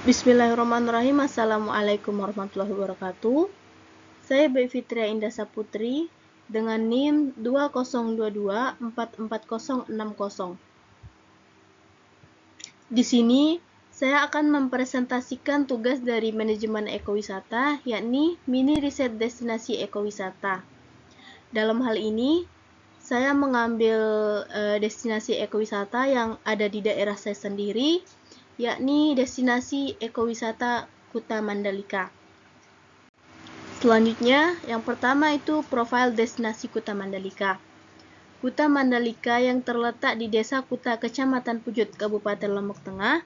Bismillahirrahmanirrahim. Assalamualaikum warahmatullahi wabarakatuh. Saya Bayi Fitria Indah Saputri dengan NIM 2022444060. Di sini saya akan mempresentasikan tugas dari manajemen ekowisata, yakni mini riset destinasi ekowisata. Dalam hal ini, saya mengambil destinasi ekowisata yang ada di daerah saya sendiri, yakni destinasi ekowisata Kuta Mandalika. Selanjutnya, yang pertama itu profil destinasi Kuta Mandalika. Kuta Mandalika yang terletak di Desa Kuta, Kecamatan Pujut, Kabupaten Lombok Tengah,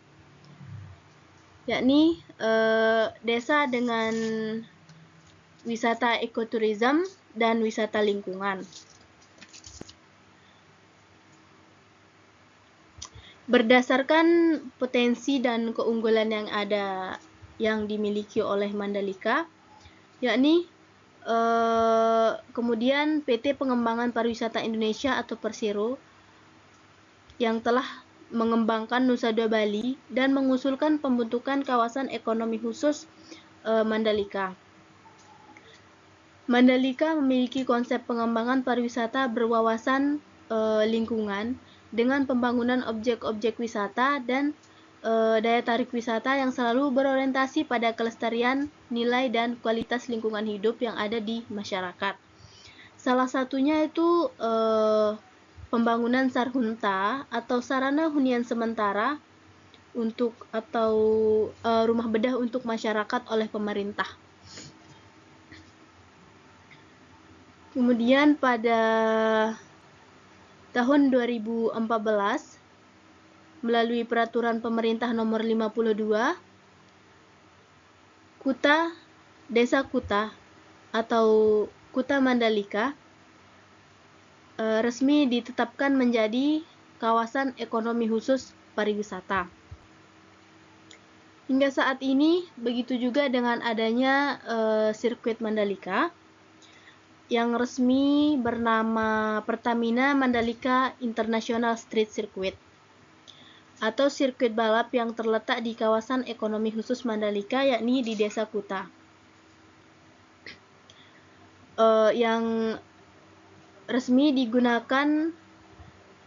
yakni desa dengan wisata ekoturism dan wisata lingkungan. Berdasarkan potensi dan keunggulan yang ada yang dimiliki oleh Mandalika, yakni kemudian PT Pengembangan Pariwisata Indonesia atau Persero yang telah mengembangkan Nusa Dua Bali dan mengusulkan pembentukan kawasan ekonomi khusus Mandalika. Mandalika memiliki konsep pengembangan pariwisata berwawasan lingkungan dengan pembangunan objek-objek wisata dan daya tarik wisata yang selalu berorientasi pada kelestarian, nilai, dan kualitas lingkungan hidup yang ada di masyarakat. Salah satunya itu pembangunan sarhunta atau sarana hunian sementara untuk rumah bedah untuk masyarakat oleh pemerintah. Kemudian pada tahun 2014 melalui peraturan pemerintah nomor 52, Desa Kuta atau Kuta Mandalika resmi ditetapkan menjadi kawasan ekonomi khusus pariwisata. Hingga saat ini, begitu juga dengan adanya sirkuit Mandalika yang resmi bernama Pertamina Mandalika International Street Circuit atau sirkuit balap yang terletak di kawasan ekonomi khusus Mandalika, yakni di Desa Kuta, yang resmi digunakan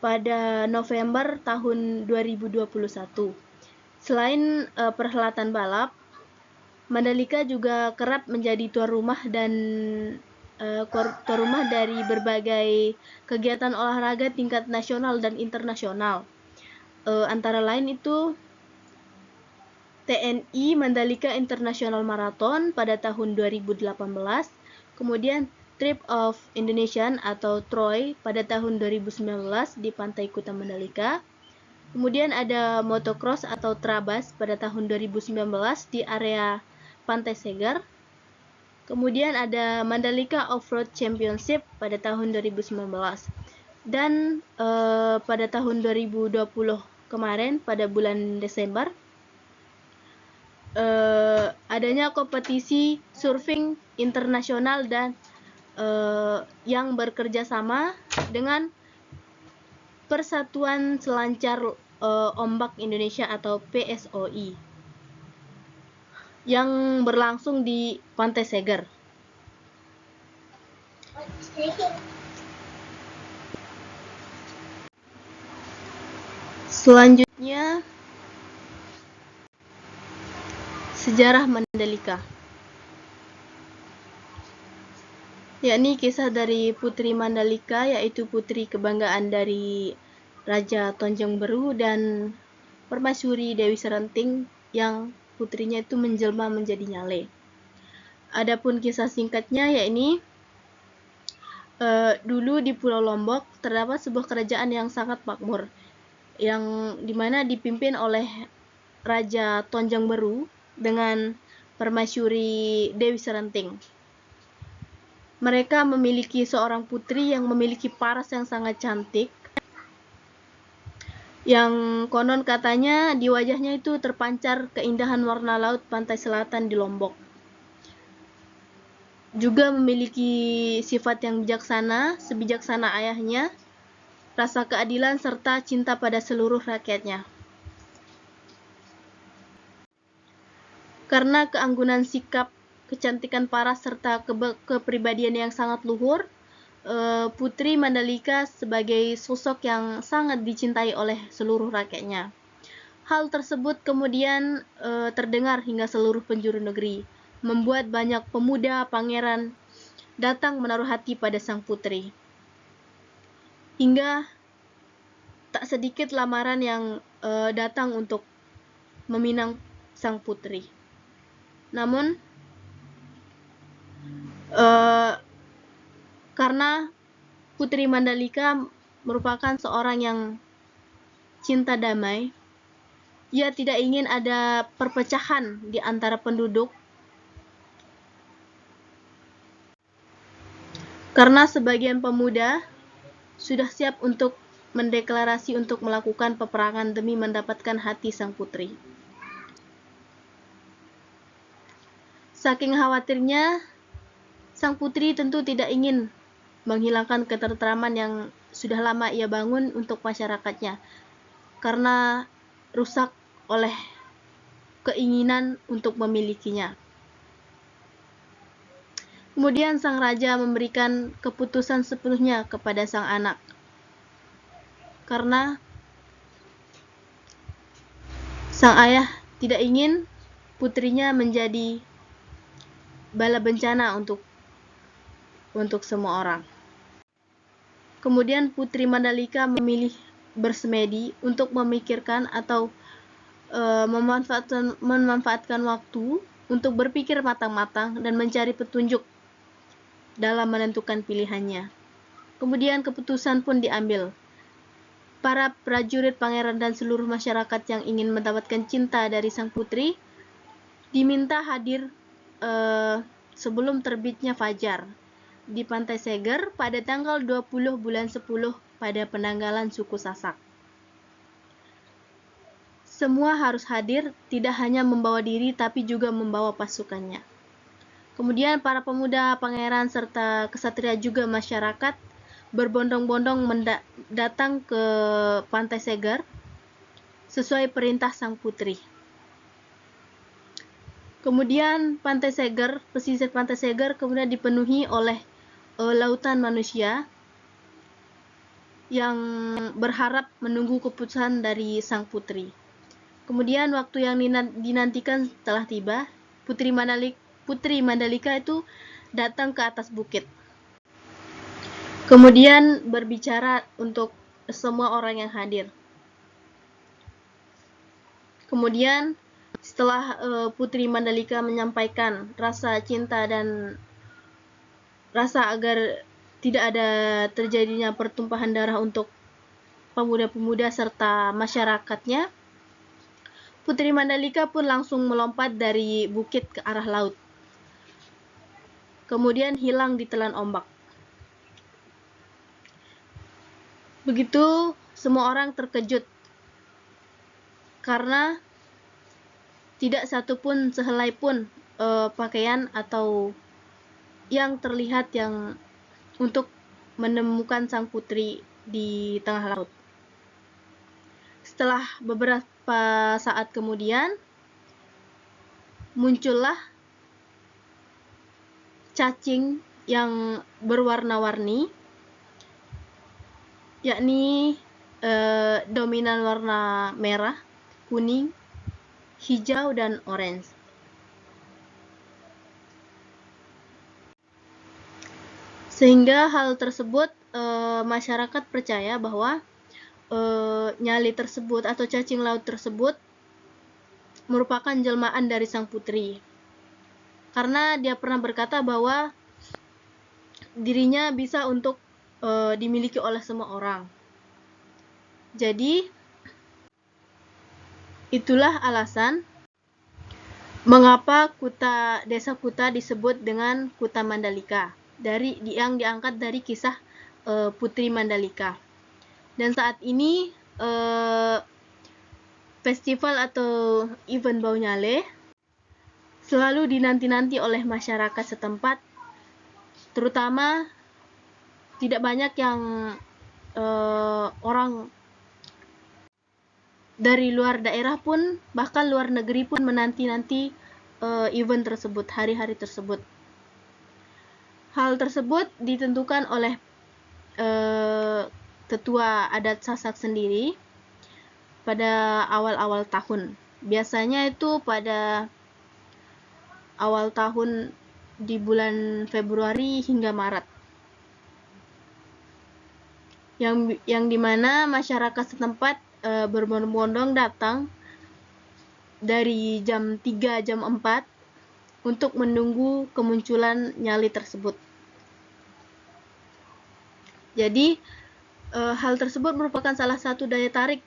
pada November tahun 2021. Selain perhelatan balap, Mandalika juga kerap menjadi tuan rumah dari berbagai kegiatan olahraga tingkat nasional dan internasional. Antara lain itu TNI Mandalika International Marathon pada tahun 2018, kemudian Trip of Indonesian atau TROY pada tahun 2019 di Pantai Kuta Mandalika. Kemudian ada motocross atau Trabas pada tahun 2019 di area Pantai Segar. Kemudian ada Mandalika Off-Road Championship pada tahun 2019. Dan pada tahun 2020 kemarin pada bulan Desember adanya kompetisi surfing internasional dan yang bekerja sama dengan Persatuan Selancar Ombak Indonesia atau PSOI yang berlangsung di Pantai Seger. Selanjutnya, sejarah Mandalika, yakni kisah dari Putri Mandalika, yaitu putri kebanggaan dari Raja Tonjong Beru dan Permaisuri Dewi Serenting yang putrinya itu menjelma menjadi Nyale. Adapun kisah singkatnya, yakni dulu di Pulau Lombok terdapat sebuah kerajaan yang sangat makmur, yang dimana dipimpin oleh Raja Tonjong Beru dengan Permaisuri Dewi Serenting. Mereka memiliki seorang putri yang memiliki paras yang sangat cantik, yang konon katanya di wajahnya itu terpancar keindahan warna laut pantai selatan di Lombok. Juga memiliki sifat yang bijaksana, sebijaksana ayahnya, rasa keadilan, serta cinta pada seluruh rakyatnya. Karena keanggunan sikap, kecantikan paras, serta kepribadian yang sangat luhur, Putri Mandalika sebagai sosok yang sangat dicintai oleh seluruh rakyatnya. Hal tersebut kemudian terdengar hingga seluruh penjuru negeri, membuat banyak pemuda pangeran datang menaruh hati pada sang putri. Hingga tak sedikit lamaran yang datang untuk meminang sang putri. Namun karena Putri Mandalika merupakan seorang yang cinta damai, ia tidak ingin ada perpecahan di antara penduduk, karena sebagian pemuda sudah siap untuk mendeklarasi untuk melakukan peperangan demi mendapatkan hati sang putri. Saking khawatirnya, sang putri tentu tidak ingin menghilangkan ketentraman yang sudah lama ia bangun untuk masyarakatnya, karena rusak oleh keinginan untuk memilikinya. Kemudian sang raja memberikan keputusan sepenuhnya kepada sang anak, karena sang ayah tidak ingin putrinya menjadi bala bencana untuk semua orang. Kemudian Putri Mandalika memilih bersemedi untuk memikirkan atau memanfaatkan waktu untuk berpikir matang-matang dan mencari petunjuk dalam menentukan pilihannya. Kemudian keputusan pun diambil. Para prajurit pangeran dan seluruh masyarakat yang ingin mendapatkan cinta dari sang putri diminta hadir sebelum terbitnya fajar di Pantai Seger pada tanggal 20 bulan 10 pada penanggalan suku Sasak. Semua harus hadir, tidak hanya membawa diri tapi juga membawa pasukannya. Kemudian para pemuda, pangeran, serta kesatria juga masyarakat berbondong-bondong datang ke Pantai Seger sesuai perintah sang putri. Kemudian Pantai Seger, pesisir Pantai Seger kemudian dipenuhi oleh lautan manusia yang berharap menunggu keputusan dari sang putri. Kemudian waktu yang dinantikan telah tiba. Putri Mandalika itu datang ke atas bukit. Kemudian berbicara untuk semua orang yang hadir. Kemudian setelah Putri Mandalika menyampaikan rasa cinta dan rasa agar tidak ada terjadinya pertumpahan darah untuk pemuda-pemuda serta masyarakatnya, Putri Mandalika pun langsung melompat dari bukit ke arah laut. Kemudian hilang ditelan ombak. Begitu semua orang terkejut karena tidak satupun sehelai pun pakaian atau yang terlihat yang untuk menemukan sang putri di tengah laut. Setelah beberapa saat kemudian, muncullah cacing yang berwarna-warni, yakni dominan warna merah, kuning, hijau, dan orange. Sehingga hal tersebut masyarakat percaya bahwa nyali tersebut atau cacing laut tersebut merupakan jelmaan dari sang putri, karena dia pernah berkata bahwa dirinya bisa untuk dimiliki oleh semua orang. Jadi itulah alasan mengapa desa Kuta disebut dengan Kuta Mandalika, yang diangkat dari kisah Putri Mandalika. Dan saat ini festival atau event Bau Nyale selalu dinanti-nanti oleh masyarakat setempat, terutama tidak banyak yang orang dari luar daerah pun, bahkan luar negeri pun menanti-nanti event tersebut, hari-hari tersebut. Hal tersebut ditentukan oleh tetua adat Sasak sendiri pada awal-awal tahun. Biasanya itu pada awal tahun di bulan Februari hingga Maret. Yang dimana masyarakat setempat berbondong-bondong datang dari jam 3, jam 4 untuk menunggu kemunculan nyali tersebut. Jadi hal tersebut merupakan salah satu daya tarik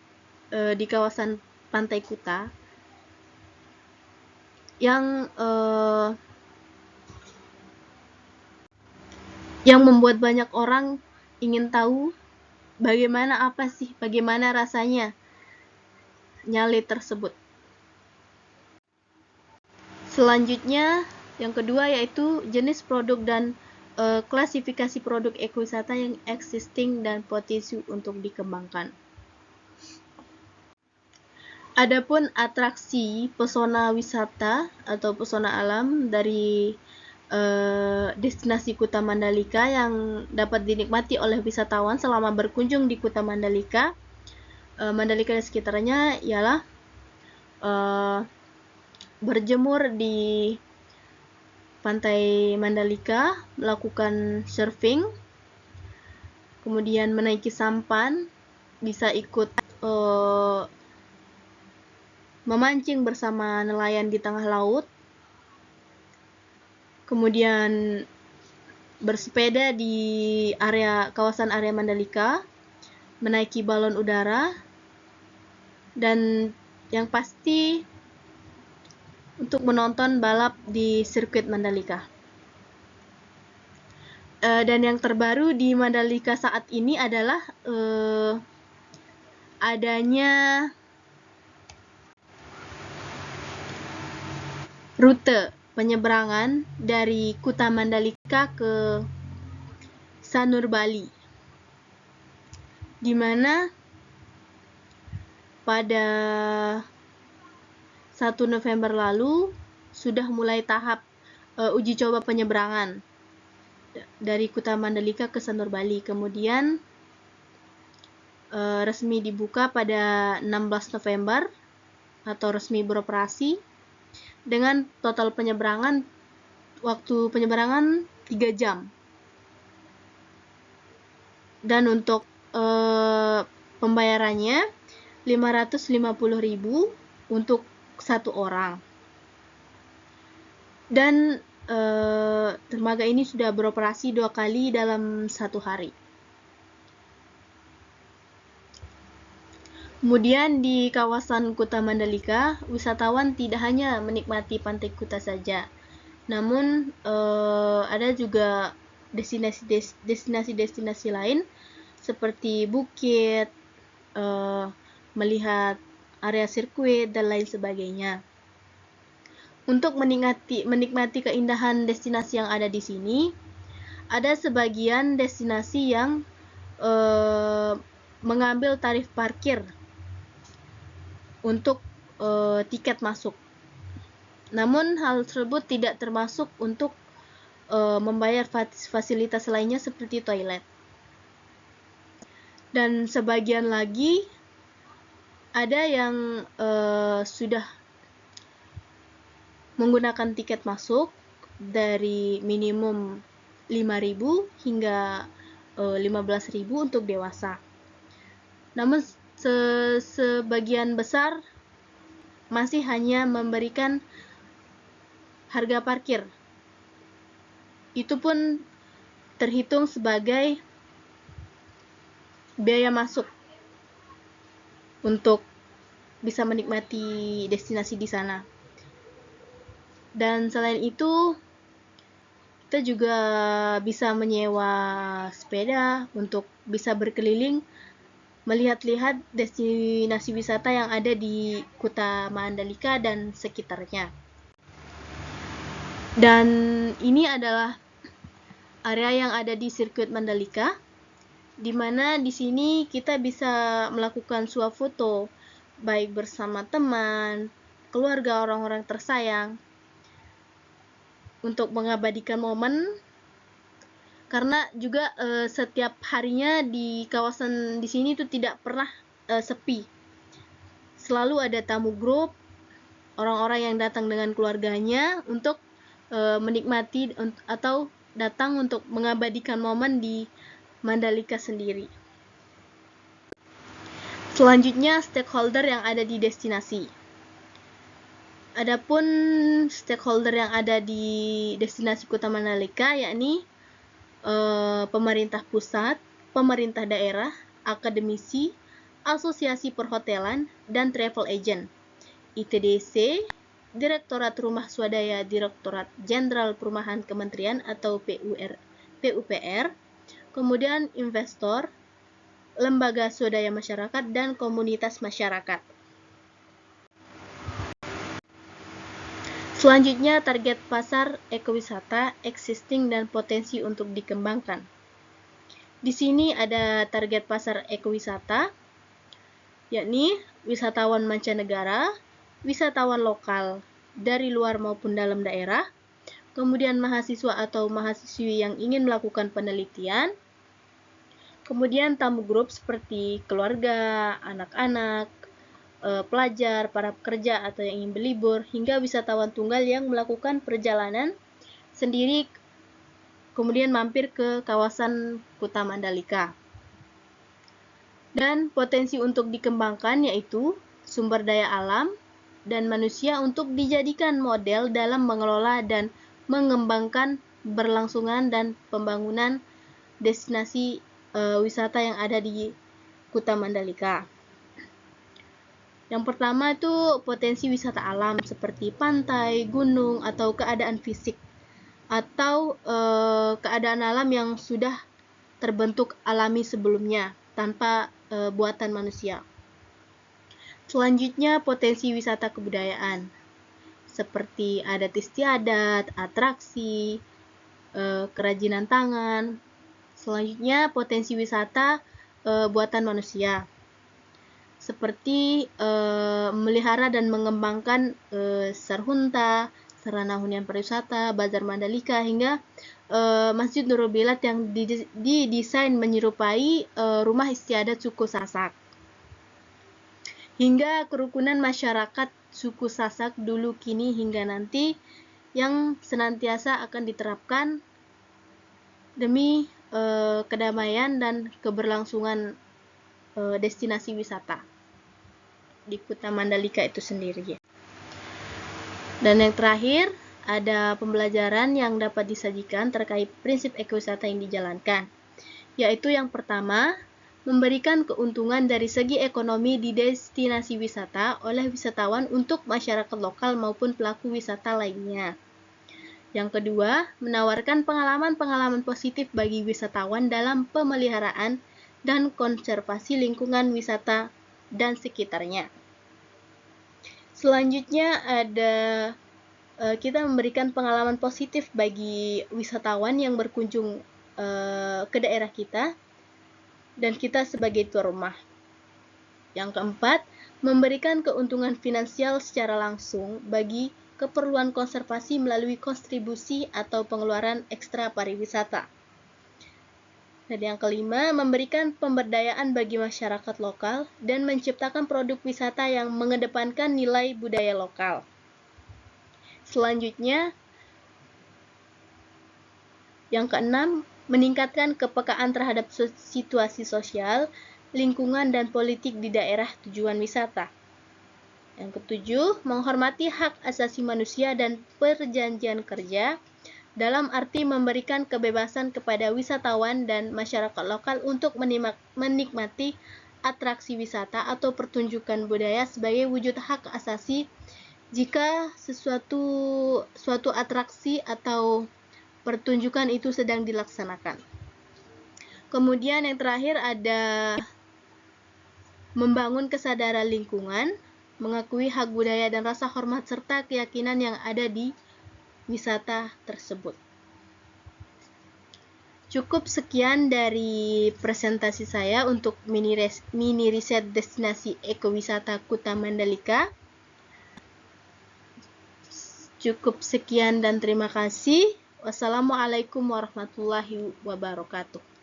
di kawasan Pantai Kuta yang membuat banyak orang ingin tahu bagaimana rasanya nyali tersebut. Selanjutnya, yang kedua yaitu jenis produk dan klasifikasi produk ekowisata yang existing dan potensi untuk dikembangkan. Adapun atraksi pesona wisata atau pesona alam dari destinasi Kuta Mandalika yang dapat dinikmati oleh wisatawan selama berkunjung di Kuta Mandalika, Mandalika dan sekitarnya ialah berjemur di Pantai Mandalika, melakukan surfing, kemudian menaiki sampan, bisa ikut memancing bersama nelayan di tengah laut, kemudian bersepeda di kawasan area Mandalika, menaiki balon udara, dan yang pasti untuk menonton balap di sirkuit Mandalika. Dan yang terbaru di Mandalika saat ini adalah adanya rute penyeberangan dari Kuta Mandalika ke Sanur Bali, di mana pada 1 November lalu sudah mulai tahap uji coba penyeberangan dari Kuta Mandalika ke Sanur Bali. Kemudian resmi dibuka pada 16 November atau resmi beroperasi dengan total waktu penyeberangan 3 jam. Dan untuk pembayarannya 550.000 untuk satu orang. Dan dermaga ini sudah beroperasi 2 kali dalam 1 hari. Kemudian di kawasan Kuta Mandalika, wisatawan tidak hanya menikmati Pantai Kuta saja, namun ada juga destinasi-destinasi lain seperti bukit, melihat area sirkuit dan lain sebagainya. Untuk menikmati keindahan destinasi yang ada di sini, ada sebagian destinasi yang mengambil tarif parkir untuk tiket masuk. Namun hal tersebut tidak termasuk untuk membayar fasilitas lainnya seperti toilet. Dan sebagian lagi ada yang sudah menggunakan tiket masuk dari minimum 5.000 hingga 15.000 untuk dewasa. Namun sebagian besar masih hanya memberikan harga parkir. Itu pun terhitung sebagai biaya masuk untuk bisa menikmati destinasi di sana. Dan selain itu, kita juga bisa menyewa sepeda untuk bisa berkeliling melihat-lihat destinasi wisata yang ada di Kuta Mandalika dan sekitarnya. Dan ini adalah area yang ada di sirkuit Mandalika, di mana di sini kita bisa melakukan swafoto baik bersama teman, keluarga, orang-orang tersayang, untuk mengabadikan momen, karena juga setiap harinya di kawasan di sini itu tidak pernah sepi. Selalu ada tamu grup, orang-orang yang datang dengan keluarganya untuk menikmati atau datang untuk mengabadikan momen di Mandalika sendiri. Selanjutnya, stakeholder yang ada di destinasi. Adapun stakeholder yang ada di destinasi Kuta Mandalika yakni pemerintah pusat, pemerintah daerah, akademisi, asosiasi perhotelan, dan travel agent, ITDC, Direktorat Rumah Swadaya Direktorat Jenderal Perumahan Kementerian atau PUPR, kemudian investor, lembaga swadaya masyarakat, dan komunitas masyarakat. Selanjutnya, target pasar ekowisata, existing dan potensi untuk dikembangkan. Di sini ada target pasar ekowisata, yakni wisatawan mancanegara, wisatawan lokal dari luar maupun dalam daerah, kemudian mahasiswa atau mahasiswi yang ingin melakukan penelitian, kemudian tamu grup seperti keluarga, anak-anak, pelajar, para pekerja atau yang ingin berlibur, hingga wisatawan tunggal yang melakukan perjalanan sendiri kemudian mampir ke kawasan Kuta Mandalika. Dan potensi untuk dikembangkan yaitu sumber daya alam dan manusia untuk dijadikan model dalam mengelola dan mengembangkan berlangsungan dan pembangunan destinasi wisata yang ada di Kuta Mandalika. Yang pertama itu potensi wisata alam seperti pantai, gunung, atau keadaan fisik atau keadaan alam yang sudah terbentuk alami sebelumnya tanpa buatan manusia. Selanjutnya potensi wisata kebudayaan seperti adat istiadat, atraksi, kerajinan tangan. Selanjutnya potensi wisata buatan manusia seperti melihara dan mengembangkan Sarhunta, sarana hunian pariwisata, Bazar Mandalika, hingga Masjid Nurul Bilad yang didesain menyerupai rumah istiadat suku Sasak. Hingga kerukunan masyarakat suku Sasak dulu, kini, hingga nanti yang senantiasa akan diterapkan demi kedamaian dan keberlangsungan destinasi wisata di Kuta Mandalika itu sendiri. Dan yang terakhir, ada pembelajaran yang dapat disajikan terkait prinsip ekowisata yang dijalankan, yaitu yang pertama, memberikan keuntungan dari segi ekonomi di destinasi wisata oleh wisatawan untuk masyarakat lokal maupun pelaku wisata lainnya. Yang kedua, menawarkan pengalaman-pengalaman positif bagi wisatawan dalam pemeliharaan dan konservasi lingkungan wisata dan sekitarnya. Selanjutnya ada kita memberikan pengalaman positif bagi wisatawan yang berkunjung ke daerah kita dan kita sebagai tuan rumah. Yang keempat, memberikan keuntungan finansial secara langsung bagi keperluan konservasi melalui kontribusi atau pengeluaran ekstra pariwisata. Dan yang kelima, memberikan pemberdayaan bagi masyarakat lokal dan menciptakan produk wisata yang mengedepankan nilai budaya lokal. Selanjutnya, yang keenam, meningkatkan kepekaan terhadap situasi sosial, lingkungan, dan politik di daerah tujuan wisata. Yang ketujuh, menghormati hak asasi manusia dan perjanjian kerja, dalam arti memberikan kebebasan kepada wisatawan dan masyarakat lokal untuk menikmati atraksi wisata atau pertunjukan budaya sebagai wujud hak asasi jika suatu atraksi atau pertunjukan itu sedang dilaksanakan. Kemudian yang terakhir ada membangun kesadaran lingkungan, mengakui hak budaya dan rasa hormat serta keyakinan yang ada di wisata tersebut. Cukup sekian dari presentasi saya untuk mini riset destinasi ekowisata Kuta Mandalika. Cukup sekian dan terima kasih. Wassalamualaikum warahmatullahi wabarakatuh.